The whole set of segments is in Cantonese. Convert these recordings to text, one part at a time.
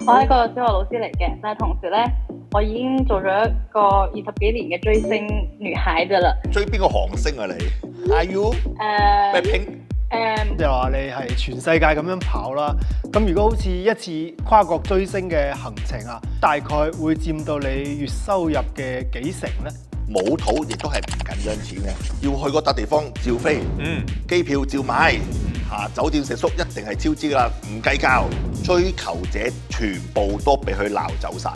我係一個小學老師嚟嘅，但係同時咧，我已經做咗一個20幾年嘅追星女孩㗎啦。追邊個韓星啊你？IU、Blackpink？就話你係全世界咁樣跑啦，咁如果好似一次跨國追星嘅行程啊，大概會佔到你月收入嘅幾成呢？冇土亦都係唔緊張錢嘅，要去嗰笪地方照飛，機票照買，酒店食宿一定係超支㗎啦，唔計較。追求者全部都俾佢鬧走晒。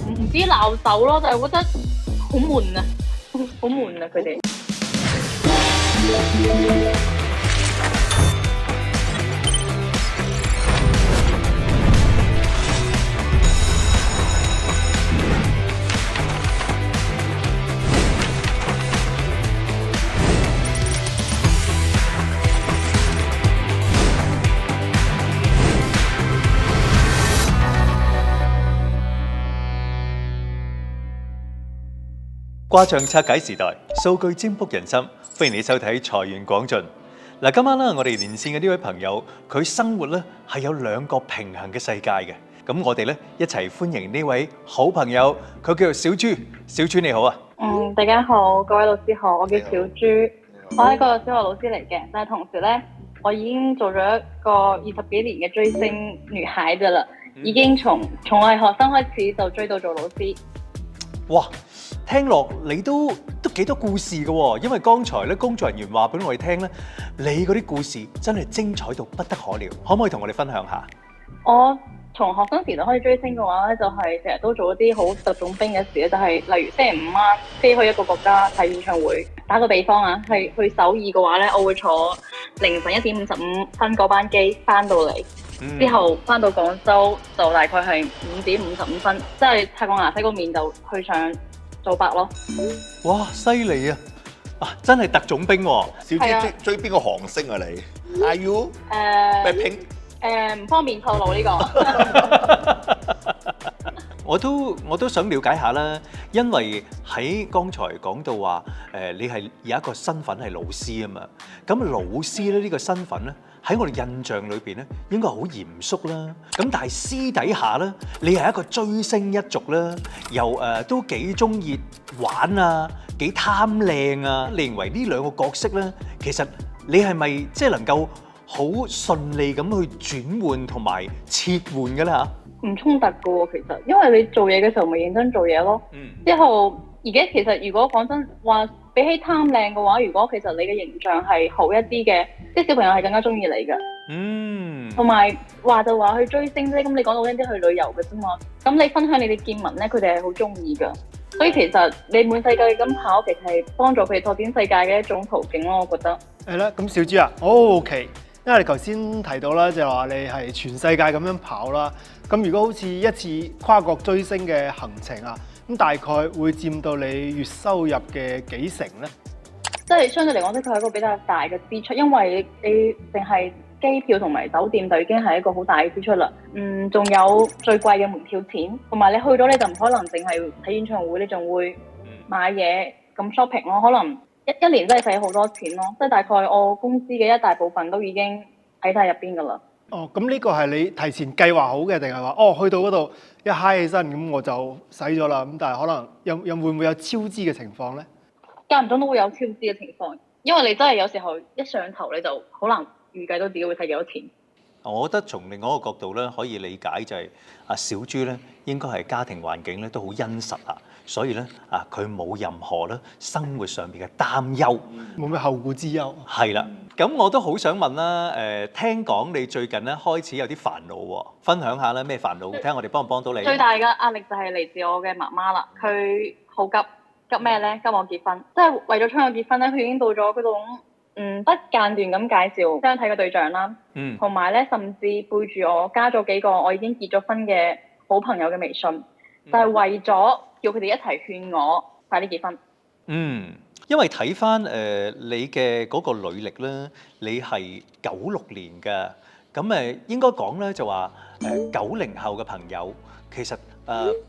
唔知鬧手咯，但係覺得好悶啊，好悶啊佢哋。掛牆拆解時代，數據占卜人心，歡迎你收睇財源廣進。嗱，今晚咧，我哋連線嘅呢位朋友，佢生活咧係有兩個平衡嘅世界嘅。咁我哋咧一齊歡迎呢位好朋友，佢叫做小豬。小豬你好啊！大家好，各位老師好，我叫小豬，我係一個小學老師嚟嘅，但係同時咧，我已經做咗一個20幾年嘅追星女孩㗎啦，已經從我係學生開始就追到做老師。哇！聽落你都幾多故事嘅喎，因為剛才咧工作人員話俾我哋聽咧，你嗰啲故事真係精彩到不得可了，可唔可以同我哋分享下？我從學生時代開始追星嘅話咧，就係成日都做一啲好特種兵嘅事咧，就係例如星期五晚飛去一個國家睇演唱會。打個比方啊，係去首爾嘅話咧，我會坐凌晨1點55分嗰班機翻到嚟，之後翻到廣州就大概係5點55分，即係擦個牙洗個面就去上做白咯。哇，犀利啊！真係特種兵喎。小豬追邊個韓星啊你？IU、Blackpink？唔方便透露呢個。我都想了解下啦，因為喺剛才講到話你係有一個身份係老師啊嘛。咁老師咧呢個身份咧喺我哋印象裏邊咧應該好嚴肅啦。咁但係私底下咧，你係一個追星一族啦，又都幾中意玩啊，幾貪靚啊。你認為呢兩個角色咧，其實你係咪即係能夠好順利咁去轉換同埋切換嘅咧嚇？唔衝突嘅喎，其實，因為你做嘢嘅時候咪認真做嘢咯。之後而家其實如果講真話，比起貪靚嘅話，如果其實你嘅形象係好一啲嘅，啲小朋友係更加中意你嘅。同埋話就話去追星啫，咁你講到呢啲去旅遊嘅啫嘛。咁你分享你哋見聞咧，佢哋係好中意㗎。所以其實你滿世界咁跑，其實係幫助佢哋拓展世界嘅一種途徑咯，我覺得。係啦，咁小豬啊，我好奇，因為你頭先提到啦，就話你係全世界咁樣跑啦。咁如果好似一次跨國追星嘅行程啊，咁大概會佔到你月收入嘅幾成呢？即係相對嚟講，的確係一個比較大嘅支出，因為你淨係機票同埋酒店就已經係一個好大嘅支出啦。仲有最貴嘅門票錢，同埋你去到你就唔可能淨係睇演唱會，你仲會買嘢咁 shopping 咯。可能一年真係使好多錢咯，即係大概我工資嘅一大部分都已經喺晒入邊噶啦。咁呢個係你提前計劃好嘅，定係話去到嗰度一嗨起身咁我就使咗啦？咁但係可能又會唔會有超支嘅情況呢？間唔中都會有超支嘅情況，因為你真係有時候一上頭你就好難預計到自己會使幾多錢。我覺得從另外一個角度咧，可以理解就係小豬咧，應該係家庭環境咧都好殷實啊，所以咧佢冇任何咧生活上邊嘅擔憂，冇咩後顧之憂。係啦，咁我都好想問啦，聽講你最近咧開始有啲煩惱喎，分享下啦，咩煩惱？睇下我哋幫唔幫到你。最大嘅壓力就係嚟自我嘅媽媽啦，佢好急咩咧？急我結婚，即係為咗催我結婚咧，佢已經到咗嗰種不間斷咁介紹相睇嘅對象啦，同埋咧甚至背住我加咗幾個我已經結咗婚嘅好朋友嘅微信，就係為咗叫佢哋一齊勸我快啲結婚。因為睇翻你嘅嗰個履歷咧，你係96年嘅，咁應該講咧就話90後嘅朋友其實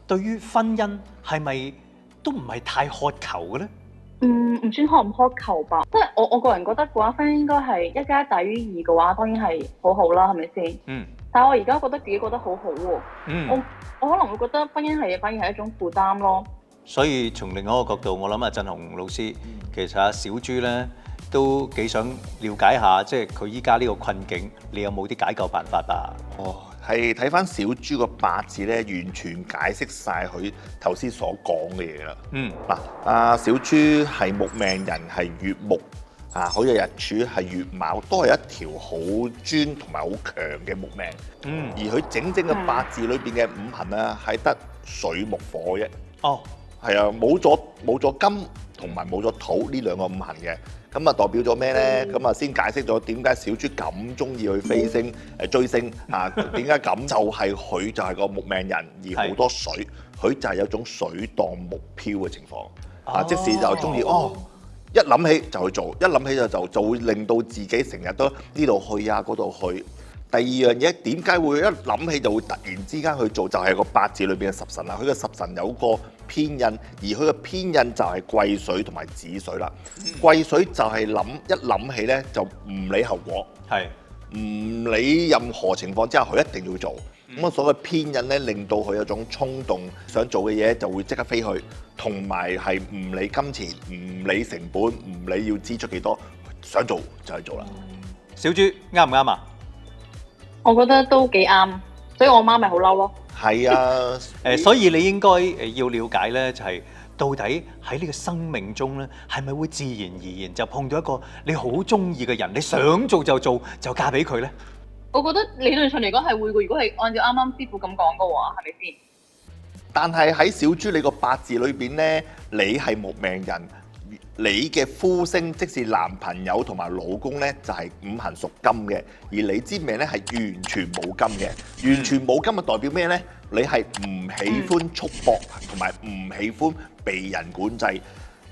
對於婚姻係咪都唔係太渴求嘅咧？唔算渴唔渴求吧，即係我個人覺得嘅話，婚姻應該係一加一大於二嘅話，當然係好好啦，係咪先？但係我而家覺得自己覺得好好喎。我可能會覺得婚姻反而係一種負擔咯。所以從另一個角度，我諗阿振雄老師其實阿小豬咧都幾想了解下，即係佢依家呢個困境，你有冇啲解救辦法啊？係睇翻小豬個八字咧，完全解釋晒佢頭先所講嘅嘢啦。嗱，阿小豬係木命人，係月木啊，佢嘅日柱係月卯，都係一條好專同埋好強嘅木命。而佢整嘅八字裏邊嘅五行啊，係得水木火啫。係啊，冇咗金同埋冇咗土呢兩個五行嘅。咁啊代表咗咩咧？咁啊先解釋咗點解小豬咁中意去飛星追星啊？點解咁？就係佢就係個木命人，而好多水，佢就係有種水當木漂嘅情況啊！即使就中意一諗起就去做，一諗起就會令到自己成日都呢度去啊嗰度去。第二樣嘢點解會一諗起就會突然之間去做？就係個八字裏邊嘅十神啦。佢嘅十神有個偏印，而佢嘅偏印就係癸水同埋子水啦。癸水就係一諗起咧就唔理後果，唔理任何情況之下，佢一定要做。咁所謂偏印咧，令到佢有種衝動，想做嘅嘢就會即刻飛去，同埋係唔理金錢、唔理成本、唔理要支出幾多，想做就去做啦。小豬啱唔啱啊？我覺得都幾啱，所以我媽咪好嬲咯。係啊，所以你應該要了解咧，就係到底喺呢個生命中咧，係咪會自然而然就碰到一個你好中意嘅人，你想做就做，就嫁俾佢咧？我覺得理論上嚟講係會嘅，如果係按照啱啱師傅咁講嘅話，係咪先？但係喺小豬你個八字裏邊咧，你係木命人。你嘅夫星即是男朋友同埋老公咧，就係五行屬金嘅，而你之命咧係完全冇金嘅。完全冇金嘅代表咩咧？你係唔喜歡束縛同埋唔喜歡被人管制。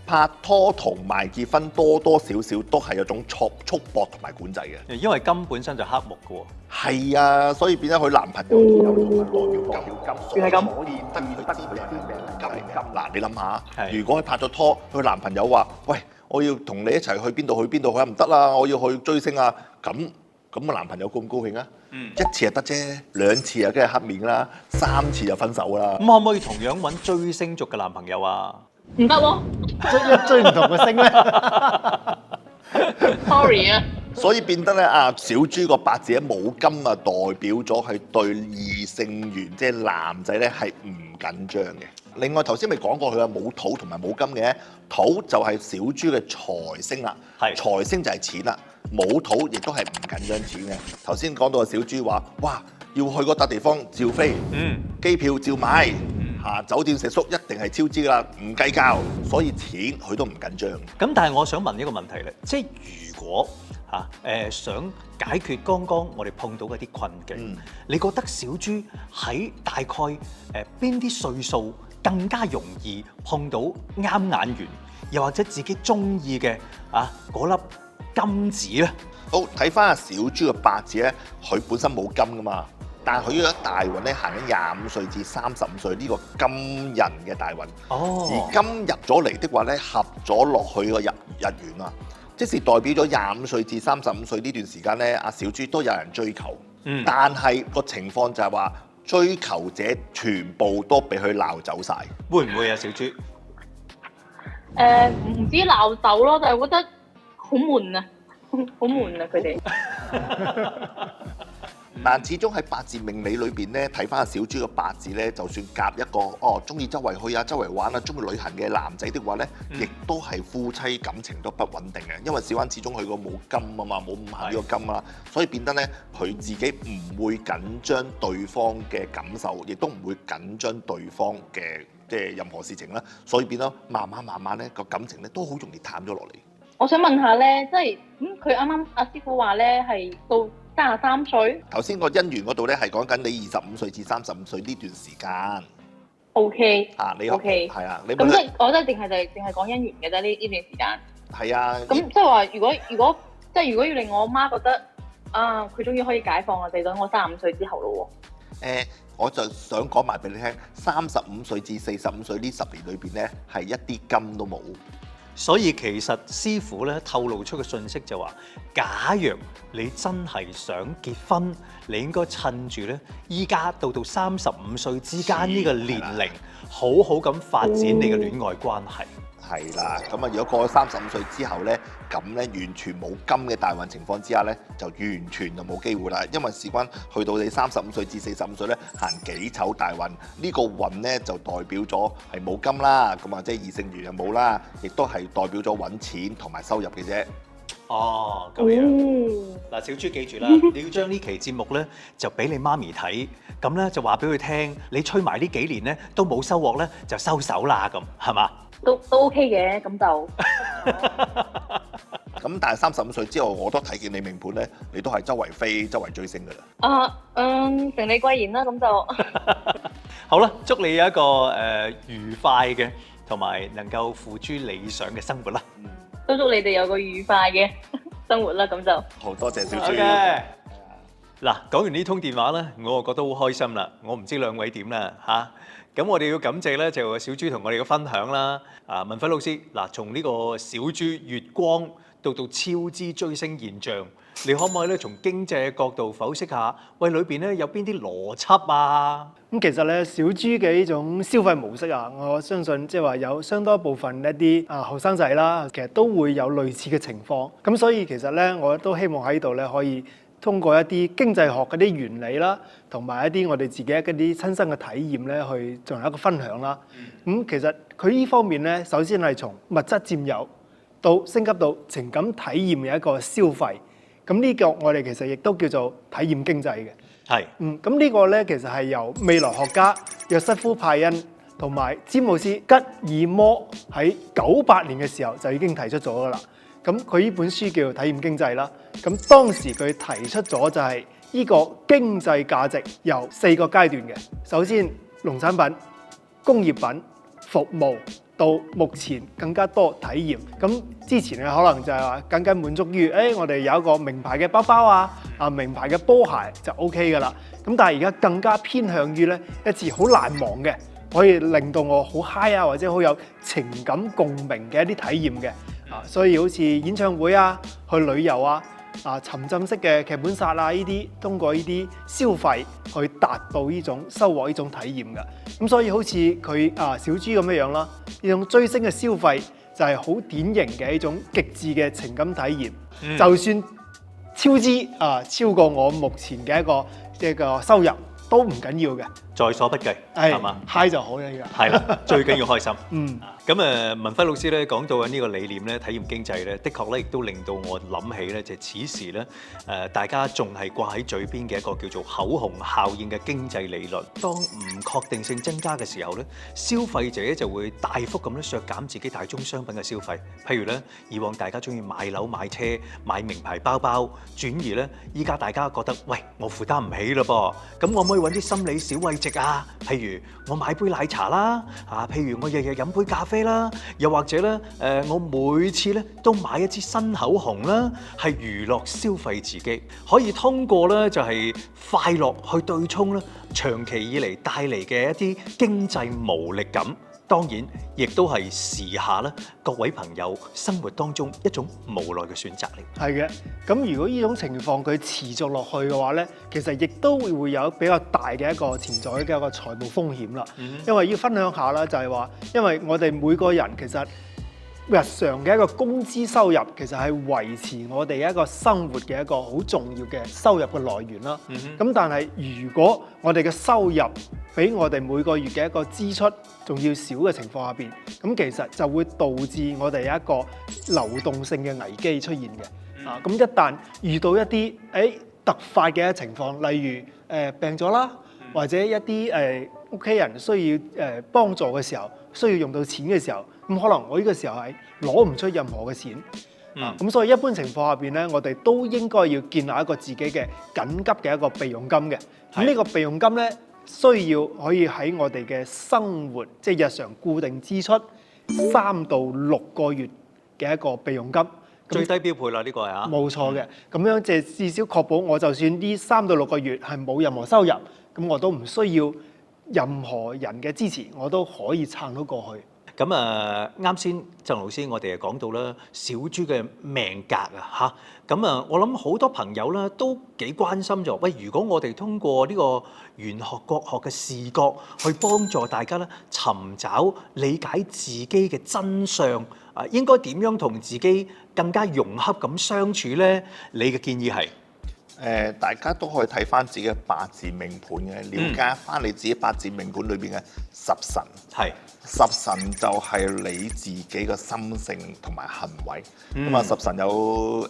拍拖同埋結婚多多少少都係有種束縛同埋管制嘅。因為金本身就克木嘅喎。係啊，所以變咗佢男朋友有同埋代表金。原來咁。所以得佢啲命金。嗱，你諗下，如果佢拍咗拖，佢男朋友話：喂，我要同你一齊去邊度去邊度，佢唔得啦，我要去追星啊！咁個男朋友高唔高興啊？一次就得啫，兩次啊，梗係黑面啦，三次就分手啦。咁可唔可以同樣揾追星族嘅男朋友啊？唔得喎，追唔同嘅星咧。Sorry 啊。所以變得咧小豬個八字咧冇金啊，代表咗係對異性緣即係男仔咧係唔緊張嘅。另外頭先咪講過佢係冇土同埋冇金嘅，土就係小豬嘅財星啦，財星就係錢啦，冇土亦都係唔緊張錢嘅。頭先講到小豬話：哇，要去嗰笪地方照飛，機票照買。酒店食宿一定係超支啦，唔計較，所以錢佢都唔緊張。咁但係我想問一個問題咧，即係如果想解決剛剛我哋碰到嗰啲困境，你覺得小豬喺大概邊啲歲數更加容易碰到啱眼緣，又或者自己中意嘅嗰粒金子咧？好，睇翻阿小豬嘅八字咧，佢本身冇金噶嘛。但係佢呢個大運咧行緊25歲至35歲呢個金人嘅大運，而金入咗嚟的話咧，合咗落去個日元啊，即是代表咗25歲至35歲呢段時間咧，阿小豬都有人追求，但係個情況就係話追求者全部都俾佢鬧走晒，會唔會啊？小豬？唔知鬧走咯，但係覺得好悶啊，好悶啊佢哋。但始終喺八字命理裏邊咧，睇翻阿小豬個八字咧，就算夾一個中意周圍去啊、周圍玩啊、中意旅行嘅男仔的話咧，亦都係夫妻感情都不穩定嘅，因為小灣始終佢個冇金啊嘛，冇五行呢個金啊，所以變得咧佢自己唔會緊張對方嘅感受，亦都唔會緊張對方嘅即係任何事情啦，所以變咗慢慢咧個感情咧都好容易淡咗落嚟。我想問下咧，即係佢啱啱阿師傅話咧係到33歲。頭先個姻緣嗰度咧係講緊你25歲至35歲呢段時間。OK。你 OK。係啊，你咁即係我覺得淨係講姻緣嘅啫，呢段時間。係啊。咁即係話，如果要令我媽覺得佢終於可以解放啦，就等我35歲之後咯喎。我就想講埋俾你聽，35歲至45歲呢10年裏邊咧係一啲金都冇。所以其實師傅咧透露出嘅信息就話，假若你真係想結婚，你應該趁住咧依家到35歲之間呢個年齡，好好咁發展你嘅戀愛關係。係啦，咁啊，如果過咗35歲之後咧，咁咧完全冇金嘅大運情況之下咧，就完全就冇機會啦。因為事關去到你35歲至45歲咧，行己丑大運，呢個運咧就代表咗係冇金啦，咁啊即係異性緣又冇啦，亦都係代表咗揾錢同埋收入嘅啫。哦，咁樣嗱，小豬記住啦，你要將呢期節目咧就俾你媽咪睇，咁咧就話俾佢聽，你吹埋呢幾年咧都冇收穫咧，就收手啦，咁係嘛？都 OK 嘅，咁就咁但係35歲之後，我都睇見你命盤咧，你都係周圍飛、周圍追星噶啦。成李貴賢啦，咁就好啦，祝你有一個愉快嘅同埋能夠付諸理想嘅生活啦。都祝你哋有個愉快嘅生活啦，咁就好多謝小豬。嗱，講完呢通電話咧，我就覺得好開心啦。我唔知兩位點啦嚇。咁我哋要感謝咧，就小豬同我哋嘅分享啦。文輝老師，嗱，從呢個小豬月光到超支追星現象，你可唔可以咧從經濟嘅角度剖析下？喂，裏邊咧有邊啲邏輯啊？咁其實咧，小豬嘅呢種消費模式啊，我相信即係話有相當一部分一啲後生仔啦，其實都會有類似嘅情況。咁所以其實咧，我都希望喺度咧可以通過一啲經濟學嗰啲原理啦，同埋一啲我哋自己一啲親身嘅體驗咧，去進行一個分享啦。咁其實佢呢方面咧，首先係從物質佔有到升級到情感體驗嘅一個消費。咁呢個我哋其實亦都叫做體驗經濟嘅。係。咁呢個咧其實係由未來學家約瑟夫派恩同埋詹姆斯吉爾摩喺98年嘅時候就已經提出咗噶啦。咁佢呢本書叫做《體驗經濟》啦。咁當時佢提出咗就係呢個經濟價值由4個階段嘅。首先農產品、工業品、服務，到目前更加多體驗。咁之前嘅可能就係話僅僅滿足於我哋有一個名牌嘅包包啊，名牌嘅波鞋就 OK 噶啦。咁但係而家更加偏向於咧一次好難忘嘅，可以令到我好 high 啊，或者好有情感共鳴嘅一啲體驗嘅。所以好似演唱會啊、去旅遊啊、沉浸式嘅劇本殺啊，呢啲通過呢啲消費去達到呢種收穫呢種體驗嘅。咁所以好似佢小豬咁樣啦，呢種追星嘅消費就係好典型嘅一種極致嘅情感體驗。就算超支超過我目前嘅一個收入都唔緊要嘅，在所不計，係嘛？high 就好啦，依家係啦，最緊要開心。咁文輝老師咧講到嘅呢個理念咧，體驗經濟咧，的確咧亦都令到我諗起咧，就此時咧大家仲係掛喺嘴邊嘅一個叫做口紅效應嘅經濟理論。當唔確定性增加嘅時候咧，消費者就會大幅咁咧削減自己大宗商品嘅消費。譬如咧，以往大家中意買樓買車買名牌包包，轉移咧，依家大家覺得喂，我負擔唔起咯噃，咁我可以揾啲心理小慰藉啊，譬如我買杯奶茶啦，譬如我日日飲杯咖啡啦，又或者咧，我每次咧都買一支新口紅啦，係娛樂消費自己，可以通過咧就係快樂去對沖咧長期以嚟帶嚟嘅一啲經濟無力感。當然，亦都係時下咧各位朋友生活當中一種無奈嘅選擇嚟。係嘅，咁如果呢種情況佢持續落去嘅話咧，其實亦都會有比較大嘅一個潛在嘅一個財務風險啦。因為要分享下啦，就係話，因為我哋每個人其實日常嘅一個工資收入，其實係維持我哋一個生活嘅一個好重要嘅收入嘅來源啦。咁但係如果我哋嘅收入比我哋每個月嘅一個支出仲要少嘅情況下邊，咁其實就會導致我哋有一個流動性嘅危機出現嘅。咁一旦遇到一啲突發嘅情況，例如病咗啦，或者一啲屋企人需要幫助嘅時候，需要用到錢嘅時候，咁可能我呢個時候係攞唔出任何嘅錢。咁所以一般情況下邊咧，我哋都應該要建立一個自己嘅緊急嘅一個備用金嘅。咁呢個備用金咧，需要可以喺我哋嘅生活，即係日常固定支出3到6個月嘅一個備用金。最低標配啦，呢個係啊。冇錯嘅，咁樣即係至少確保我就算呢3到6個月係冇任何收入，咁我都唔需要任何人嘅支持，我都可以撐到過去。咁啱先鄭老師我哋講到啦，小豬嘅命格啊嚇，咁我諗好多朋友啦都幾關心咗，喂，如果我哋通過呢個玄學國學嘅視覺去幫助大家咧尋找理解自己嘅真相，應該點樣同自己更加融洽咁相處咧？你嘅建議係？大家都可以睇翻自己嘅八字命盤嘅，了解翻你自己八字命盤裏邊嘅十神。係十神就係你自己嘅心性同埋行為。咁啊，十神有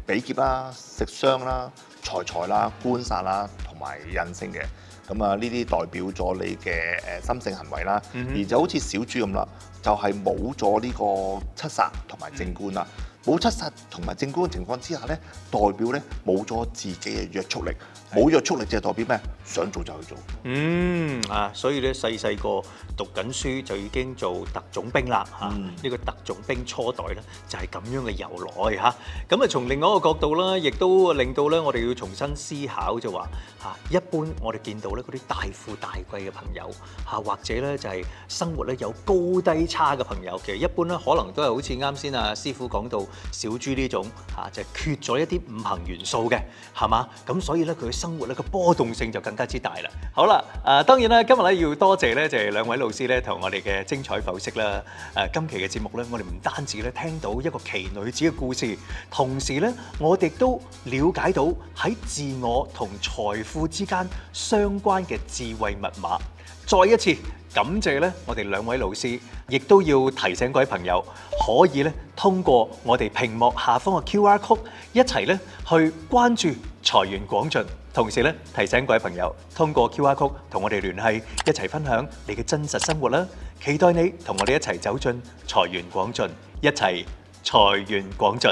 比劫啦、食傷啦、財財啦、官殺啦同埋印星嘅。咁啊，呢啲代表咗你嘅心性行為啦。而就好似小豬咁啦，就係冇咗呢個七殺同埋正官啦。冇七殺同埋正官嘅情況之下咧，代表咧冇咗自己嘅約束力。冇約束力就係代表咩？想做就去做。所以咧細細個讀緊書就已經做特種兵啦嚇。呢個特種兵初代咧就係咁樣嘅由來嚇。咁啊，從另外一個角度啦，亦都令到咧我哋要重新思考就話一般我哋見到咧嗰啲大富大貴嘅朋友或者咧就係生活咧有高低差嘅朋友，其實一般咧可能都係好似啱先師傅講到小豬呢種就係缺咗一啲五行元素嘅，係嘛？咁所以咧佢生活咧個波動性就更加之大啦。好啦，當然啦，今日咧要多謝咧就係兩位老師咧同我哋嘅精彩剖析啦。今期嘅節目咧，我哋唔單止咧聽到一個奇女子嘅故事，同時咧我哋都了解到喺自我同財富之間相關嘅智慧密碼。再一次感謝咧我哋兩位老師，亦都要提醒各位朋友，可以咧通過我哋屏幕下方嘅 QR code 一齊咧去關注財源廣進，同時咧提醒各位朋友通過 QR code 同我哋聯繫，一齊分享你嘅真實生活啦！期待你同我哋一齊走進財源廣進，一齊財源廣進。